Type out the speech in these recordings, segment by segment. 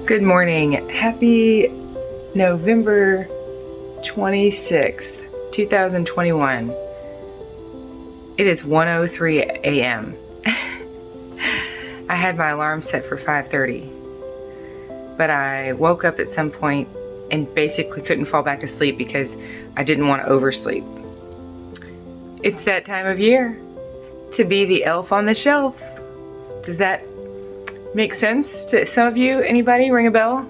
Good morning. Happy November 26th, 2021. It is 1:03 a.m. I had my alarm set for 5:30, but I woke up at some point and basically couldn't fall back to sleep because I didn't want to oversleep. It's that time of year to be the elf on the shelf. Does that make sense to some of you? Anybody ring a bell?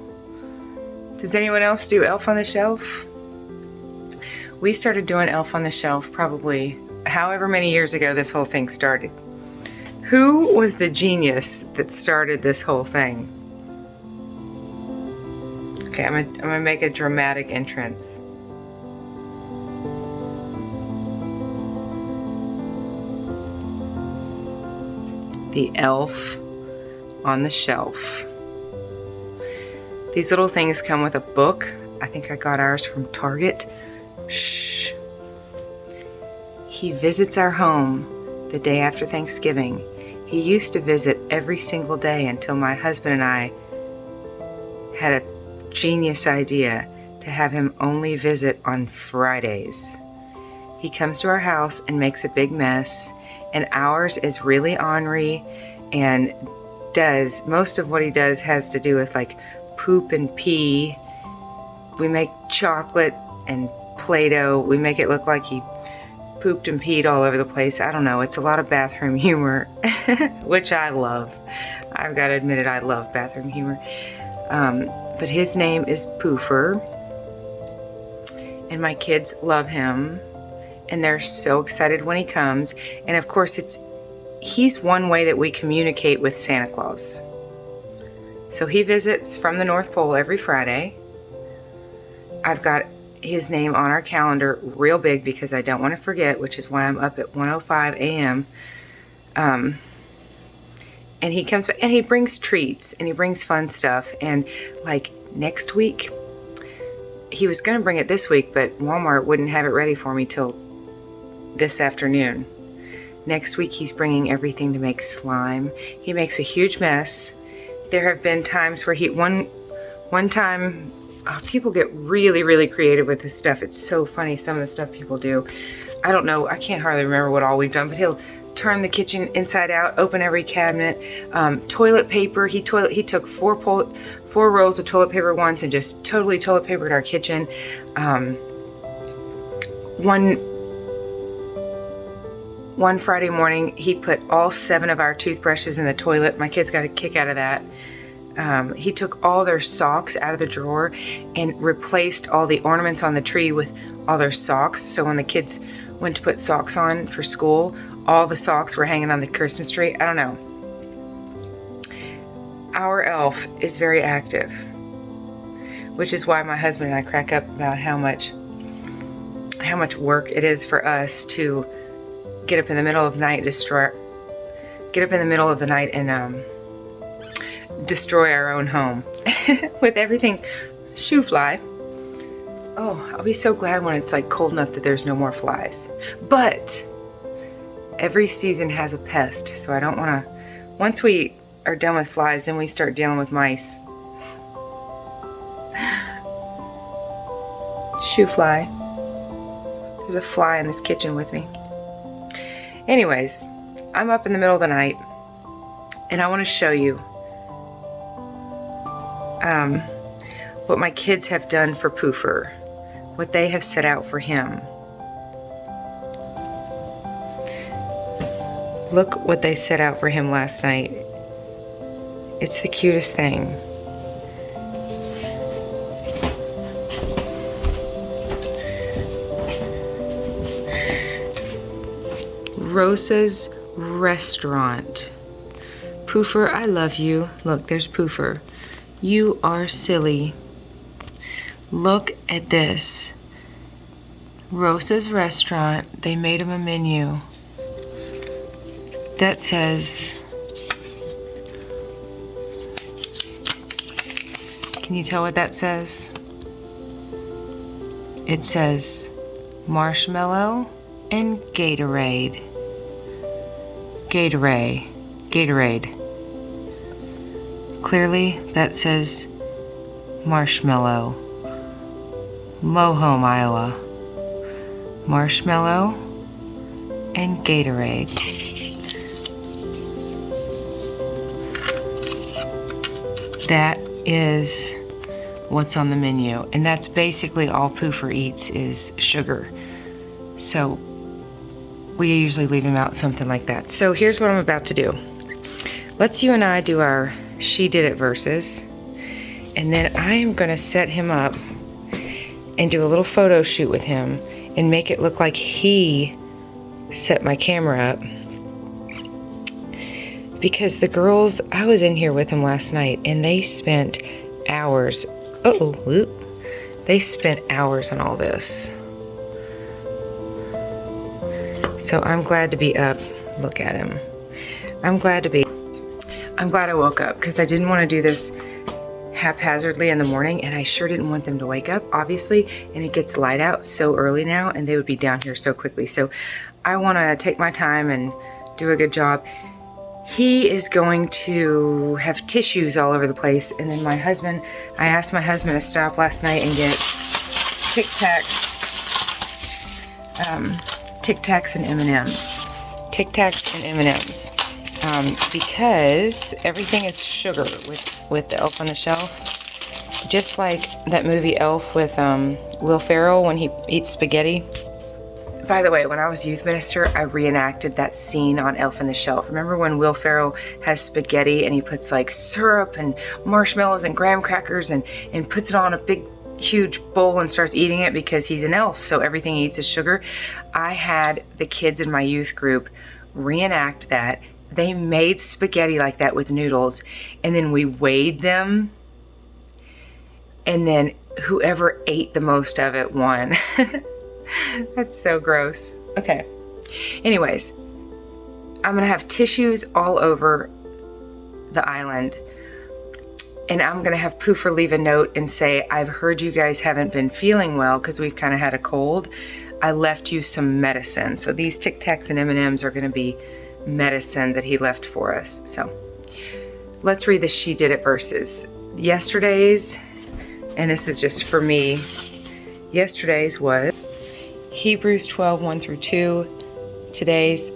Does anyone else do Elf on the Shelf? We started doing Elf on the Shelf probably however many years ago this whole thing started. Who was the genius that started this whole thing? Okay, I'm gonna make a dramatic entrance. The Elf on the Shelf. These little things come with a book. I think I got ours from Target. Shh. He visits our home the day after Thanksgiving. He used to visit every single day until my husband and I had a genius idea to have him only visit on Fridays. He comes to our house and makes a big mess, and ours is really ornery and most of what he does has to do with like poop and pee. We make chocolate and Play-Doh. We make it look like he pooped and peed all over the place. I don't know. It's a lot of bathroom humor, which I love. I've got to admit it. I love bathroom humor. But his name is Poofer, and my kids love him, and they're so excited when he comes. And of course, he's one way that we communicate with Santa Claus. So he visits from the North Pole every Friday. I've got his name on our calendar real big because I don't want to forget, which is why I'm up at 1:05 a.m. And he comes back and he brings treats and he brings fun stuff. And like next week, he was going to bring it this week, but Walmart wouldn't have it ready for me till this afternoon. Next week, he's bringing everything to make slime. He makes a huge mess. There have been times where one time, people get really, really creative with this stuff. It's so funny, some of the stuff people do. I don't know, I can't hardly remember what all we've done, but he'll turn the kitchen inside out, open every cabinet. Toilet paper, he took four rolls of toilet paper once and just totally toilet papered our kitchen. One Friday morning, he put all 7 of our toothbrushes in the toilet. My kids got a kick out of that. He took all their socks out of the drawer and replaced all the ornaments on the tree with all their socks. So when the kids went to put socks on for school, all the socks were hanging on the Christmas tree. I don't know. Our elf is very active, which is why my husband and I crack up about how much work it is for us to get up in the middle of the night and destroy our own home with everything. Shoo fly. Oh, I'll be so glad when it's like cold enough that there's no more flies. But every season has a pest, so I don't want to. Once we are done with flies, then we start dealing with mice. Shoo fly. There's a fly in this kitchen with me. Anyways, I'm up in the middle of the night, and I want to show you what my kids have done for Poofer, what they have set out for him. Look what they set out for him last night. It's the cutest thing. Rosa's Restaurant. Poofer, I love you. Look, there's Poofer. You are silly. Look at this. Rosa's Restaurant. They made him a menu that says, can you tell what that says? It says marshmallow and Gatorade. Gatorade. Clearly that says Marshmallow, Mohome, Iowa, Marshmallow, and Gatorade. That is what's on the menu, and that's basically all Poofer eats is sugar. So we usually leave him out something like that. So here's what I'm about to do. Let's you and I do our She Did It verses, and then I am going to set him up and do a little photo shoot with him and make it look like he set my camera up. Because the girls, I was in here with them last night and they spent hours, they spent hours on all this. So I'm glad to be up. Look at him. I'm glad I woke up because I didn't want to do this haphazardly in the morning, and I sure didn't want them to wake up, obviously, and it gets light out so early now and they would be down here so quickly. So I want to take my time and do a good job. He is going to have tissues all over the place, and then I asked my husband to stop last night and get Tic Tacs and M&Ms. Tic Tacs and M&Ms. Because everything is sugar with the Elf on the Shelf. Just like that movie Elf with Will Ferrell when he eats spaghetti. By the way, when I was youth minister, I reenacted that scene on Elf on the Shelf. Remember when Will Ferrell has spaghetti and he puts like syrup and marshmallows and graham crackers and puts it on a big huge bowl and starts eating it because he's an elf, so everything he eats is sugar. I had the kids in my youth group reenact that. They made spaghetti like that with noodles, and then we weighed them, and then whoever ate the most of it won. That's so gross. Okay. Anyways, I'm going to have tissues all over the island, and I'm going to have Poofer leave a note and say, I've heard you guys haven't been feeling well because we've kind of had a cold. I left you some medicine. So these Tic Tacs and M&Ms are going to be medicine that he left for us. So let's read the She Did It verses. Yesterday's, and this is just for me, yesterday's was Hebrews 12, 1 through 2. Today's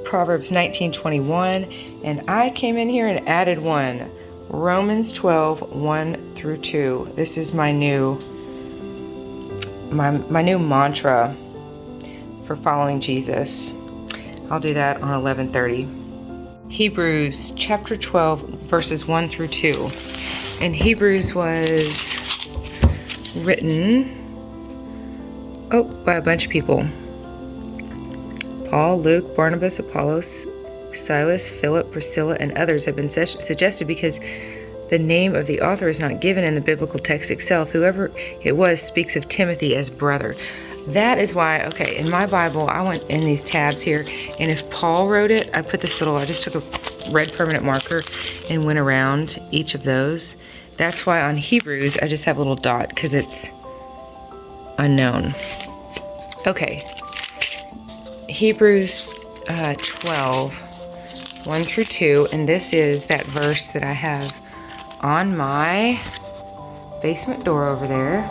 Proverbs 19:21. And I came in here and added one. Romans 12, 1 through 2. This is my new mantra for following Jesus. I'll do that on 11:30. Hebrews chapter 12, verses 1 through 2. And Hebrews was written by a bunch of people. Paul, Luke, Barnabas, Apollos, Silas, Philip, Priscilla, and others have been suggested because the name of the author is not given in the biblical text itself. Whoever it was speaks of Timothy as brother. That is why, okay, in my Bible, I went in these tabs here, and if Paul wrote it, I just took a red permanent marker and went around each of those. That's why on Hebrews, I just have a little dot, because it's unknown. Okay. Hebrews 12, 1 through 2, and this is that verse that I have on my basement door over there.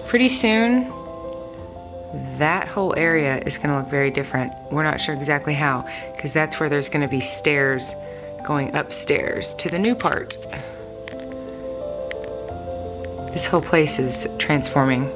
Pretty soon, that whole area is going to look very different. We're not sure exactly how, because that's where there's going to be stairs going upstairs to the new part. This whole place is transforming.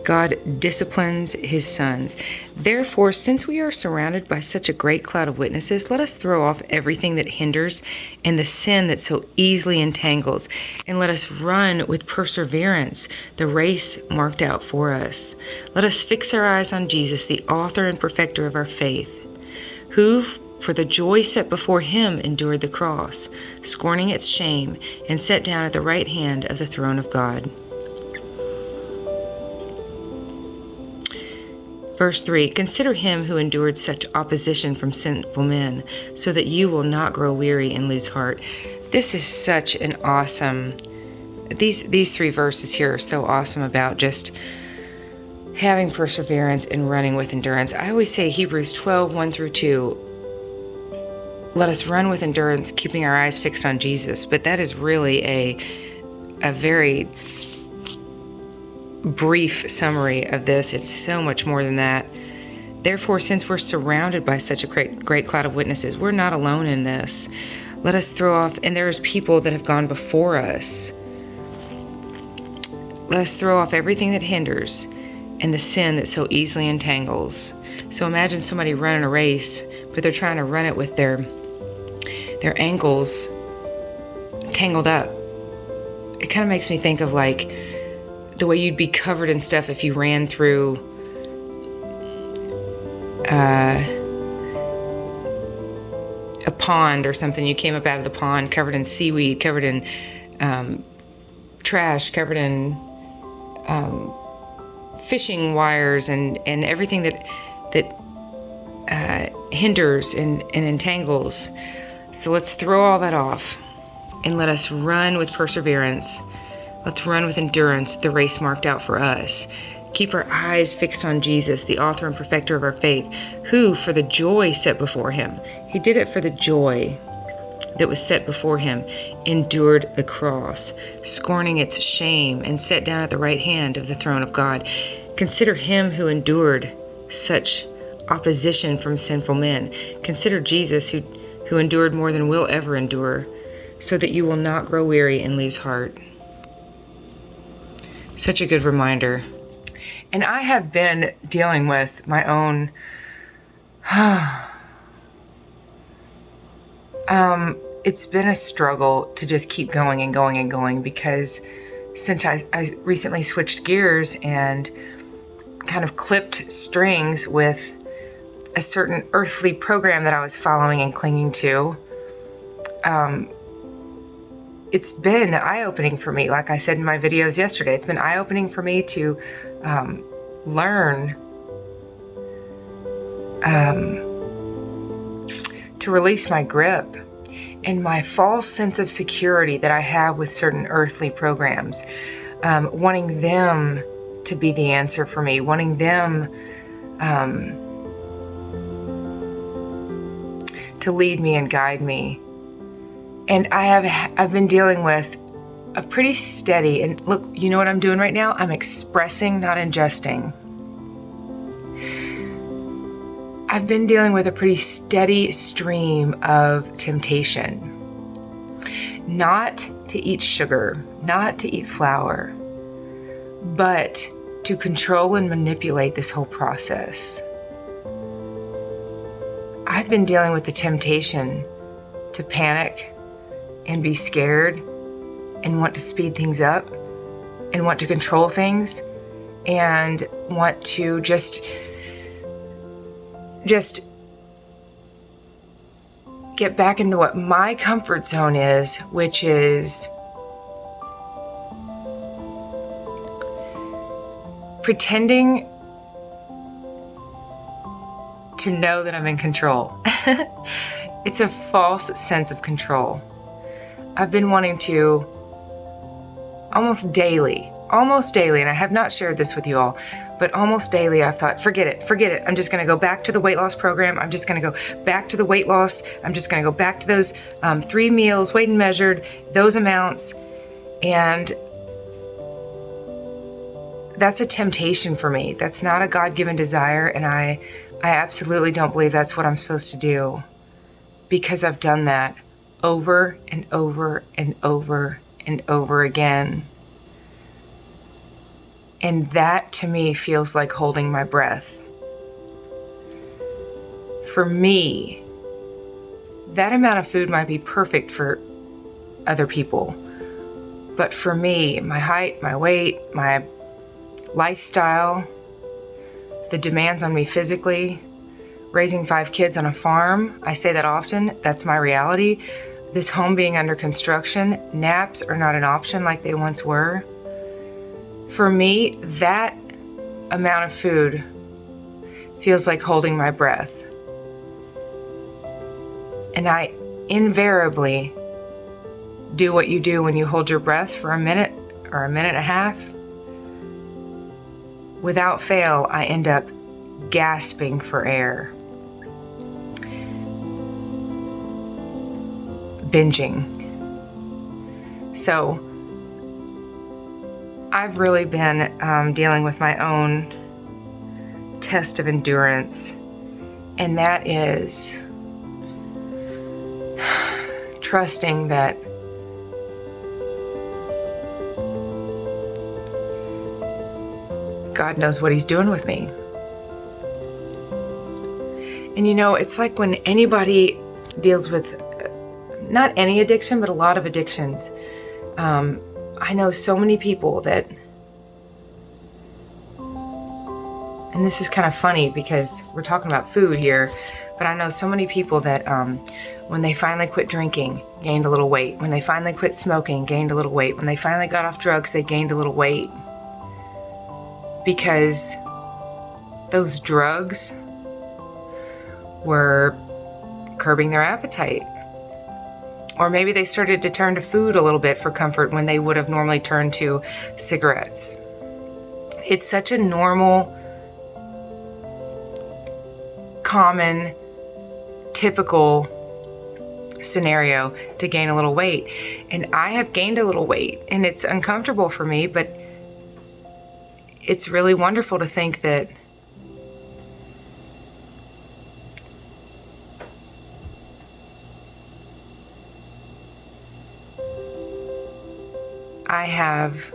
God disciplines his sons. Therefore, since we are surrounded by such a great cloud of witnesses, let us throw off everything that hinders and the sin that so easily entangles, and let us run with perseverance the race marked out for us. Let us fix our eyes on Jesus, the author and perfecter of our faith, who, for the joy set before him, endured the cross, scorning its shame, and sat down at the right hand of the throne of God. Verse 3, consider him who endured such opposition from sinful men, so that you will not grow weary and lose heart. This is such an awesome, these three verses here are so awesome about just having perseverance and running with endurance. I always say Hebrews 12, 1 through 2. Let us run with endurance, keeping our eyes fixed on Jesus. But that is really a very brief summary of this. It's so much more than that. Therefore, since we're surrounded by such a great cloud of witnesses, we're not alone in this. Let us throw off, and there's people that have gone before us. Let us throw off everything that hinders and the sin that so easily entangles. So imagine somebody running a race, but they're trying to run it with their ankles tangled up. It kind of makes me think of like the way you'd be covered in stuff if you ran through a pond or something. You came up out of the pond covered in seaweed, covered in trash, covered in fishing wires and everything that hinders and entangles. So let's throw all that off and let us run with perseverance. Let's run with endurance the race marked out for us. Keep our eyes fixed on Jesus, the author and perfecter of our faith, who, for the joy set before him, he did it for the joy that was set before him, endured the cross, scorning its shame, and sat down at the right hand of the throne of God. Consider him who endured such opposition from sinful men. Consider Jesus who endured more than we'll ever endure, so that you will not grow weary and lose heart. Such a good reminder. And I have been dealing with my own it's been a struggle to just keep going and going and going, because since I recently switched gears and kind of clipped strings with a certain earthly program that I was following and clinging to, it's been eye-opening for me. Like I said in my videos yesterday, it's been eye-opening for me to learn to release my grip and my false sense of security that I have with certain earthly programs, wanting them to be the answer for me, wanting them to lead me and guide me. And I've been dealing with a pretty steady, and look, you know what I'm doing right now? I'm expressing, not ingesting. I've been dealing with a pretty steady stream of temptation. Not to eat sugar, not to eat flour, but to control and manipulate this whole process. I've been dealing with the temptation to panic and be scared and want to speed things up and want to control things and want to just get back into what my comfort zone is, which is pretending to know that I'm in control. It's a false sense of control. I've been wanting to almost daily, and I have not shared this with you all, but almost daily I've thought, forget it. I'm just going to go back to the weight loss program. I'm just going to go back to the weight loss. I'm just going to go back to those 3 meals, weighed and measured, those amounts. And that's a temptation for me. That's not a God-given desire. And I absolutely don't believe that's what I'm supposed to do, because I've done that over and over and over and over again. And that to me feels like holding my breath. For me, that amount of food might be perfect for other people. But for me, my height, my weight, my lifestyle, the demands on me physically, raising 5 kids on a farm, I say that often, that's my reality. This home being under construction, naps are not an option like they once were. For me, that amount of food feels like holding my breath. And I invariably do what you do when you hold your breath for a minute or a minute and a half. without fail, I end up gasping for air. Binging. So I've really been dealing with my own test of endurance, and that is trusting that God knows what He's doing with me. And you know, it's like when anybody deals with not any addiction, but a lot of addictions. I know so many people that, and this is kind of funny because we're talking about food here, but I know so many people that when they finally quit drinking, gained a little weight. When they finally quit smoking, gained a little weight. When they finally got off drugs, they gained a little weight. Because those drugs were curbing their appetite. Or maybe they started to turn to food a little bit for comfort when they would have normally turned to cigarettes. It's such a normal, common, typical scenario to gain a little weight. And I have gained a little weight, and it's uncomfortable for me, but it's really wonderful to think that I have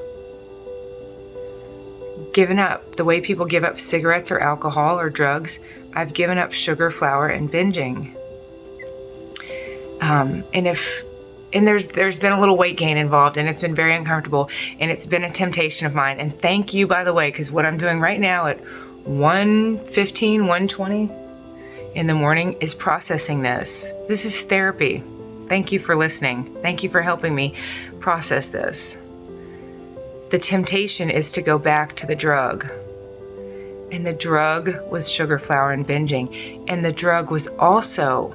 given up the way people give up cigarettes or alcohol or drugs. I've given up sugar, flour, and binging. And there's been a little weight gain involved, and it's been very uncomfortable, and it's been a temptation of mine. And thank you, by the way, because what I'm doing right now at 1:15, 1:20 in the morning is processing this. This is therapy. Thank you for listening. Thank you for helping me process this. The temptation is to go back to the drug. And the drug was sugar, flour, and binging. And the drug was also...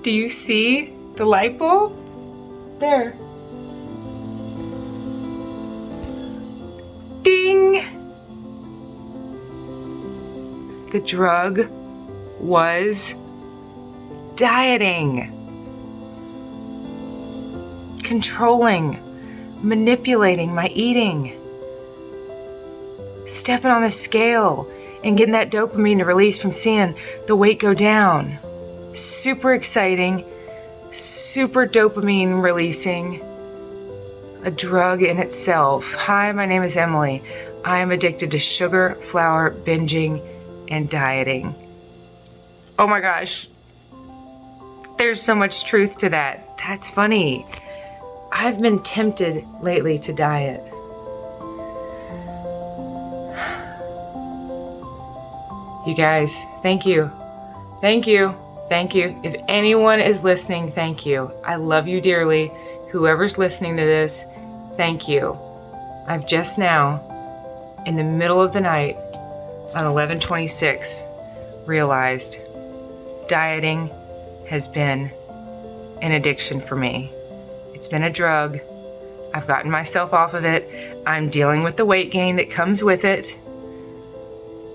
Do you see the light bulb? There. Ding! The drug was dieting, controlling, manipulating my eating, stepping on the scale and getting that dopamine to release from seeing the weight go down. Super exciting, super dopamine releasing, a drug in itself. Hi, my name is Emily. I am addicted to sugar, flour, binging, and dieting. Oh my gosh, there's so much truth to that. That's funny. I've been tempted lately to diet. You guys, thank you. Thank you. Thank you. If anyone is listening, thank you. I love you dearly. Whoever's listening to this, thank you. I've just now, in the middle of the night, on 11/26, realized dieting has been an addiction for me. It's been a drug. I've gotten myself off of it. I'm dealing with the weight gain that comes with it.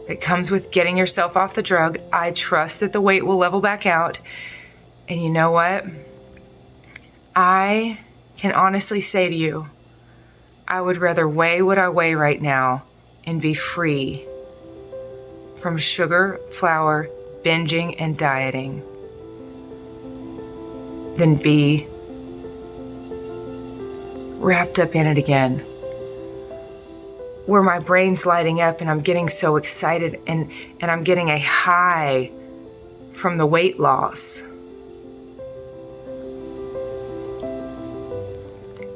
It comes with getting yourself off the drug. I trust that the weight will level back out. And you know what? I can honestly say to you, I would rather weigh what I weigh right now and be free from sugar, flour, binging, and dieting than be wrapped up in it again, where my brain's lighting up and I'm getting so excited and I'm getting a high from the weight loss.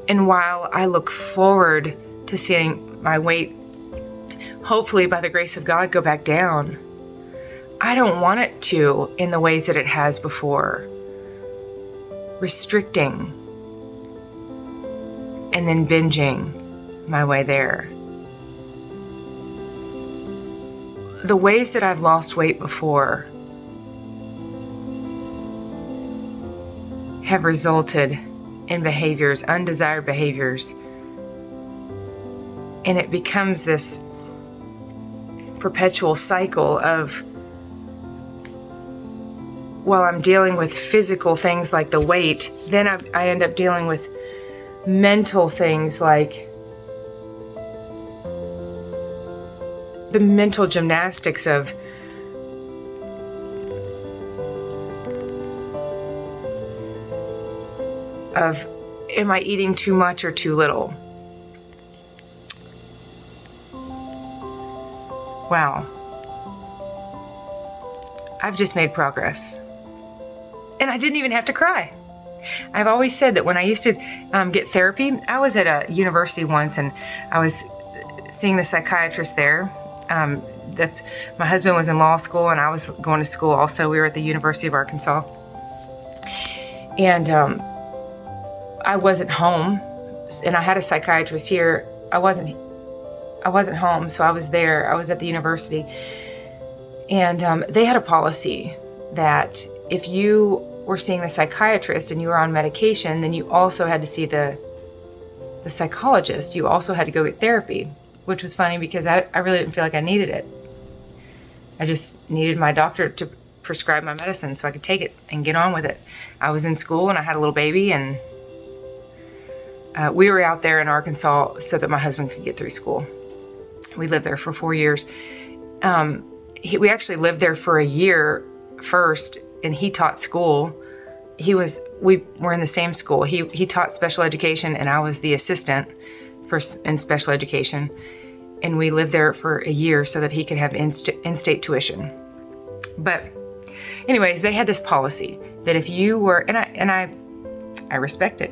And while I look forward to seeing my weight, hopefully by the grace of God, go back down, I don't want it to in the ways that it has before. Restricting and then binging my way there. The ways that I've lost weight before have resulted in behaviors, undesired behaviors, And it becomes this perpetual cycle of, while I'm dealing with physical things like the weight, then I end up dealing with mental things like the mental gymnastics of am I eating too much or too little? Wow. I've just made progress. And I didn't even have to cry. I've always said that when I used to get therapy, I was at a university once and I was seeing the psychiatrist there. My husband was in law school and I was going to school also. We were at the University of Arkansas. And I wasn't home, and I had a psychiatrist here. I wasn't home, so I was there. I was at the university. And they had a policy that if you were seeing the psychiatrist and you were on medication, then you also had to see the psychologist. You also had to go get therapy, which was funny because I really didn't feel like I needed it. I just needed my doctor to prescribe my medicine so I could take it and get on with it. I was in school and I had a little baby, and we were out there in Arkansas so that my husband could get through school. We lived there for 4 years. We actually lived there for a year first, and he taught school. We were in the same school. He taught special education, and I was the assistant in special education. And we lived there for a year so that he could have in-state tuition. But anyways, they had this policy that if you were, and I respect it.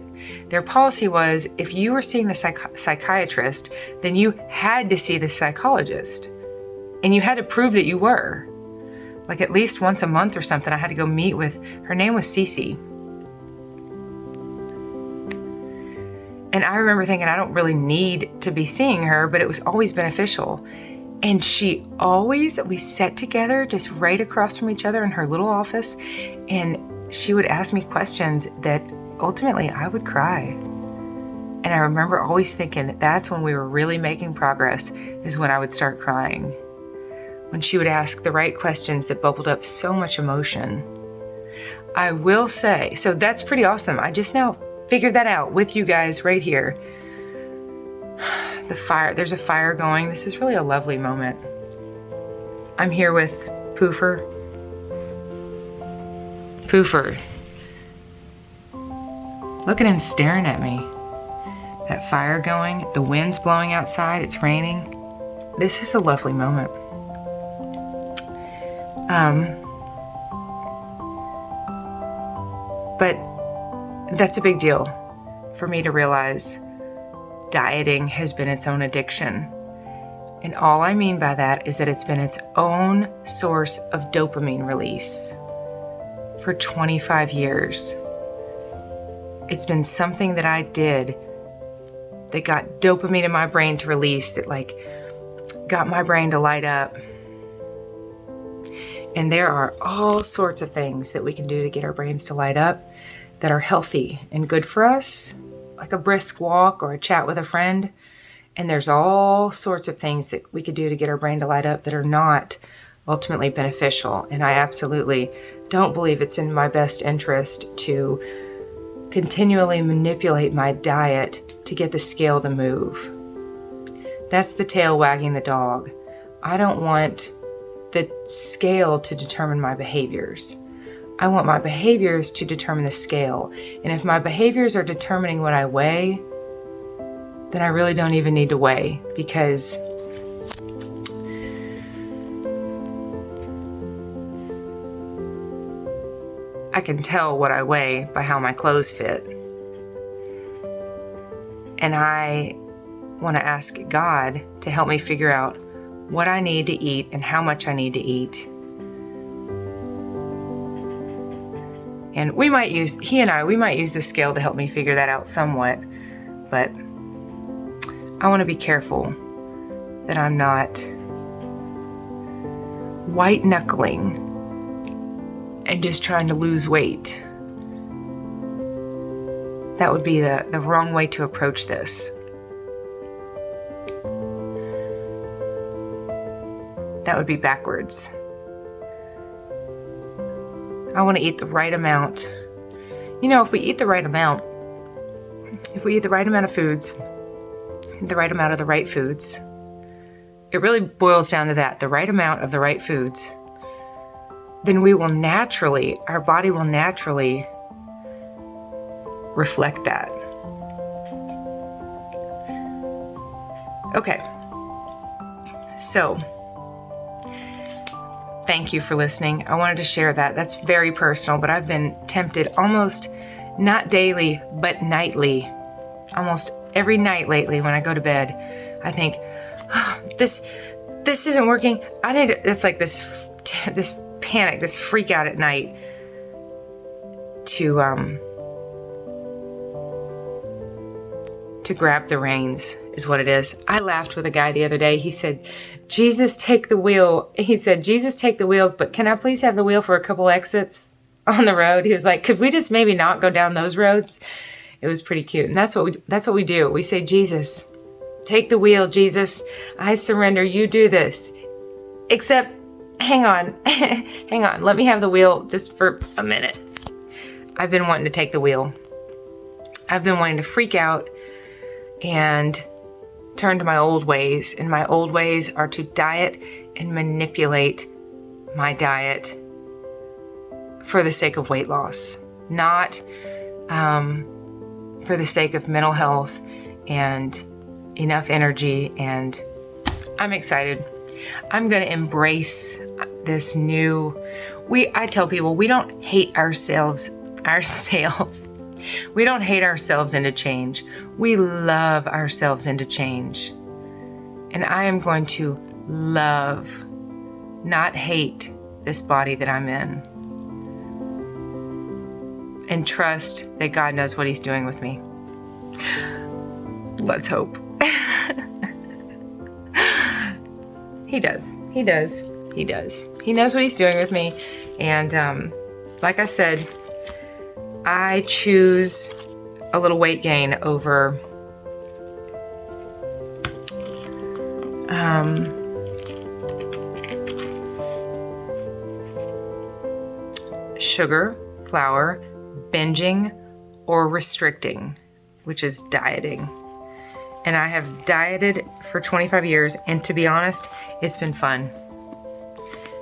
Their policy was if you were seeing the psychiatrist, then you had to see the psychologist. And you had to prove that you were. Like at least once a month or something, I had to go meet with, her name was Cece. And I remember thinking, I don't really need to be seeing her, but it was always beneficial. And we sat together just right across from each other in her little office, and she would ask me questions that ultimately I would cry. And I remember always thinking that's when we were really making progress, is when I would start crying. When she would ask the right questions that bubbled up so much emotion. I will say, so that's pretty awesome. I just now figured that out with you guys right here. The fire, there's a fire going. This is really a lovely moment. I'm here with Poofer. Poofer. Look at him staring at me. That fire going, the wind's blowing outside, it's raining. This is a lovely moment. But that's a big deal for me to realize dieting has been its own addiction. And all I mean by that is that it's been its own source of dopamine release for 25 years. It's been something that I did that got dopamine in my brain to release, that got my brain to light up. And there are all sorts of things that we can do to get our brains to light up that are healthy and good for us, like a brisk walk or a chat with a friend. And there's all sorts of things that we could do to get our brain to light up that are not ultimately beneficial. And I absolutely don't believe it's in my best interest to continually manipulate my diet to get the scale to move. That's the tail wagging the dog. I don't want the scale to determine my behaviors. I want my behaviors to determine the scale. And if my behaviors are determining what I weigh, then I really don't even need to weigh, because I can tell what I weigh by how my clothes fit. And I want to ask God to help me figure out what I need to eat and how much I need to eat. And he and I might use the scale to help me figure that out somewhat, but I want to be careful that I'm not white knuckling and just trying to lose weight. That would be the wrong way to approach this. That would be backwards. I want to eat the right amount. You know, if we eat the right amount of foods, the right amount of the right foods, it really boils down to that, the right amount of the right foods, then our body will naturally reflect that. Okay, so thank you for listening. I wanted to share that. That's very personal, but I've been tempted almost not daily, but nightly, almost every night lately when I go to bed. I think, oh, this isn't working. It's like this panic, this freak out at night to grab the reins is what it is. I laughed with a guy the other day. He said, Jesus, take the wheel. He said, Jesus, take the wheel, but can I please have the wheel for a couple exits on the road? He was like, could we just maybe not go down those roads? It was pretty cute. And that's what we do. We say, Jesus, take the wheel, Jesus. I surrender. You do this. Except, hang on. Hang on. Let me have the wheel just for a minute. I've been wanting to take the wheel. I've been wanting to freak out and turn to my old ways. And my old ways are to diet and manipulate my diet for the sake of weight loss, not for the sake of mental health and enough energy. And I'm excited. I'm going to embrace this new, I tell people, we don't hate ourselves. We don't hate ourselves into change. We love ourselves into change. And I am going to love, not hate, this body that I'm in. And trust that God knows what He's doing with me. Let's hope. He does. He does. He does. He knows what He's doing with me. And like I said, I choose a little weight gain over sugar, flour, binging, or restricting, which is dieting. And I have dieted for 25 years, and to be honest, it's been fun.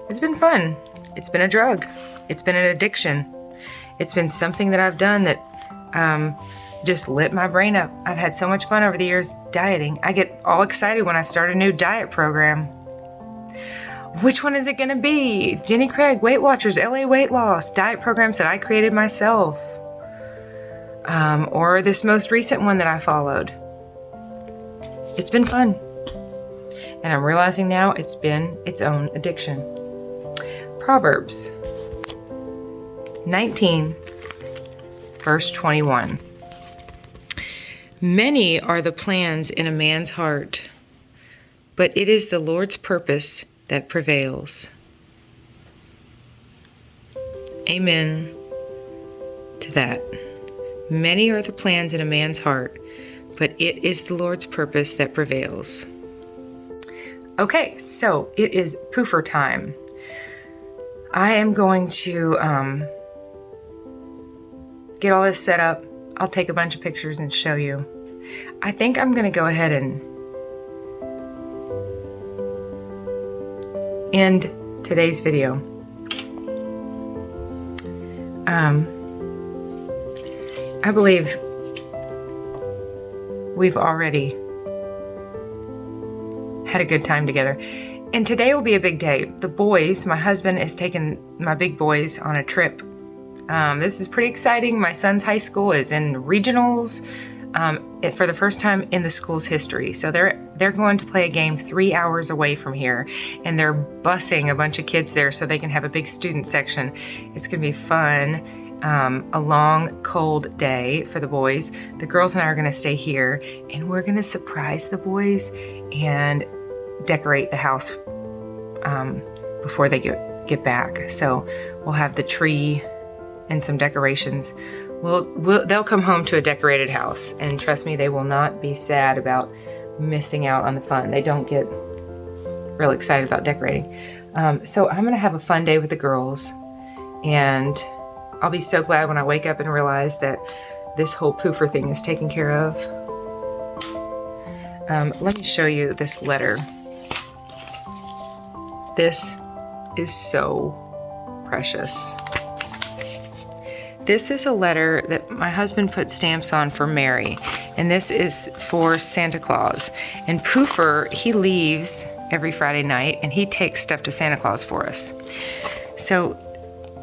It's been fun. It's been a drug. It's been an addiction. It's been something that I've done that just lit my brain up. I've had so much fun over the years dieting. I get all excited when I start a new diet program. Which one is it going to be? Jenny Craig, Weight Watchers, LA Weight Loss, diet programs that I created myself. Or this most recent one that I followed. It's been fun. And I'm realizing now it's been its own addiction. Proverbs 19, verse 21. Many are the plans in a man's heart, but it is the Lord's purpose that prevails. Amen to that. Many are the plans in a man's heart, but it is the Lord's purpose that prevails. Okay, so it is poofer time. I am going to get all this set up. I'll take a bunch of pictures and show you. I think I'm going to go ahead and end today's video. I believe we've already had a good time together. And today will be a big day. The boys, my husband is taking my big boys on a trip. This is pretty exciting. My son's high school is in regionals for the first time in the school's history. So they're going to play a game 3 hours away from here, and they're busing a bunch of kids there so they can have a big student section. It's going to be fun. A long, cold day for the boys. The girls and I are going to stay here, and we're going to surprise the boys and decorate the house before they get back. So we'll have the tree and some decorations. They'll come home to a decorated house, and trust me, they will not be sad about missing out on the fun. They don't get real excited about decorating. So I'm going to have a fun day with the girls, and I'll be so glad when I wake up and realize that this whole poofer thing is taken care of. Let me show you this letter. This is so precious. This is a letter that my husband put stamps on for Mary, and this is for Santa Claus. And Poofer, he leaves every Friday night, and he takes stuff to Santa Claus for us. So,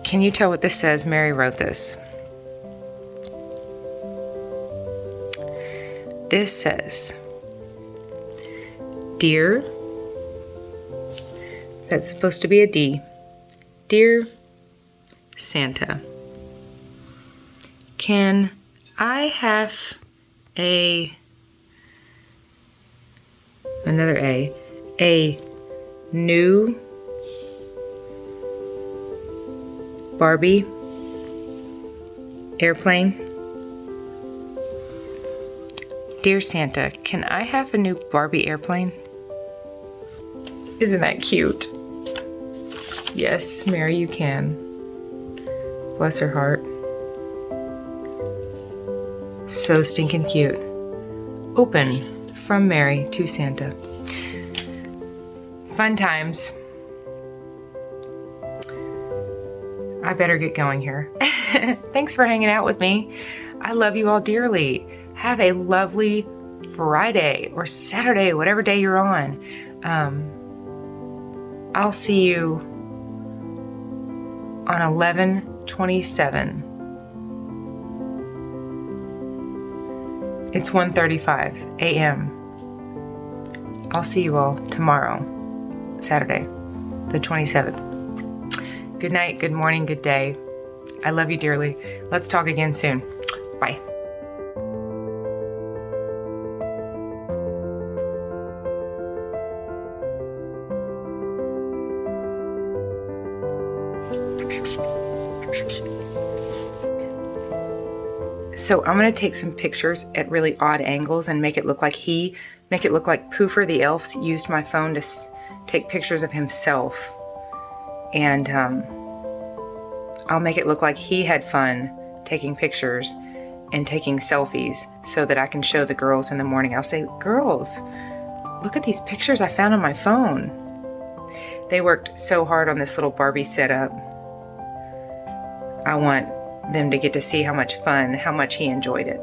can you tell what this says? Mary wrote this. This says, Dear, that's supposed to be a D. Dear Santa, can I have another A new Barbie airplane? Dear Santa, can I have a new Barbie airplane? Isn't that cute? Yes, Mary, you can. Bless her heart. So stinking cute. Open from Mary to Santa. Fun times. I better get going here. Thanks for hanging out with me. I love you all dearly. Have a lovely Friday or Saturday, whatever day you're on. I'll see you on 11/27. It's 1:35 a.m. I'll see you all tomorrow, Saturday, the 27th. Good night, good morning, good day. I love you dearly. Let's talk again soon. Bye. So I'm going to take some pictures at really odd angles and make it look like Poofer the elf used my phone to take pictures of himself. And I'll make it look like he had fun taking pictures and taking selfies so that I can show the girls in the morning. I'll say, girls, look at these pictures I found on my phone. They worked so hard on this little Barbie setup. I want them to get to see how much he enjoyed it.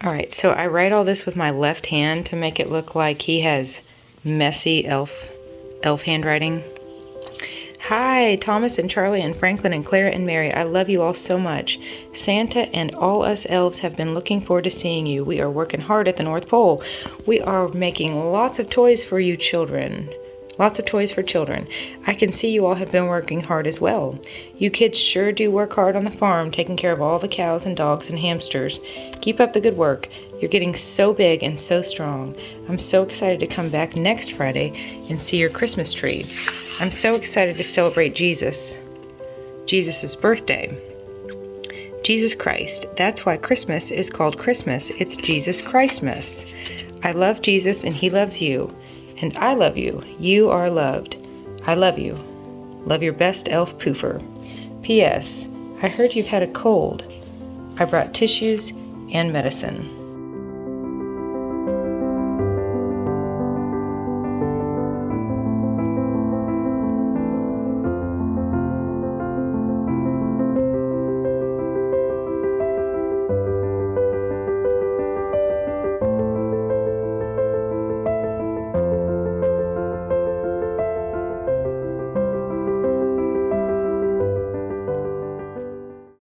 All right, so I write all this with my left hand to make it look like he has messy elf handwriting. Hi, Thomas and Charlie and Franklin and Clara and Mary. I love you all so much. Santa and all us elves have been looking forward to seeing you. We are working hard at the North Pole. We are making lots of toys for you children. Lots of toys for children. I can see you all have been working hard as well. You kids sure do work hard on the farm, taking care of all the cows and dogs and hamsters. Keep up the good work. You're getting so big and so strong. I'm so excited to come back next Friday and see your Christmas tree. I'm so excited to celebrate Jesus' birthday. Jesus Christ. That's why Christmas is called Christmas. It's Jesus Christmas. I love Jesus and he loves you. And I love you. You are loved. I love you. Love your best elf Poofer. P.S. I heard you've had a cold. I brought tissues and medicine.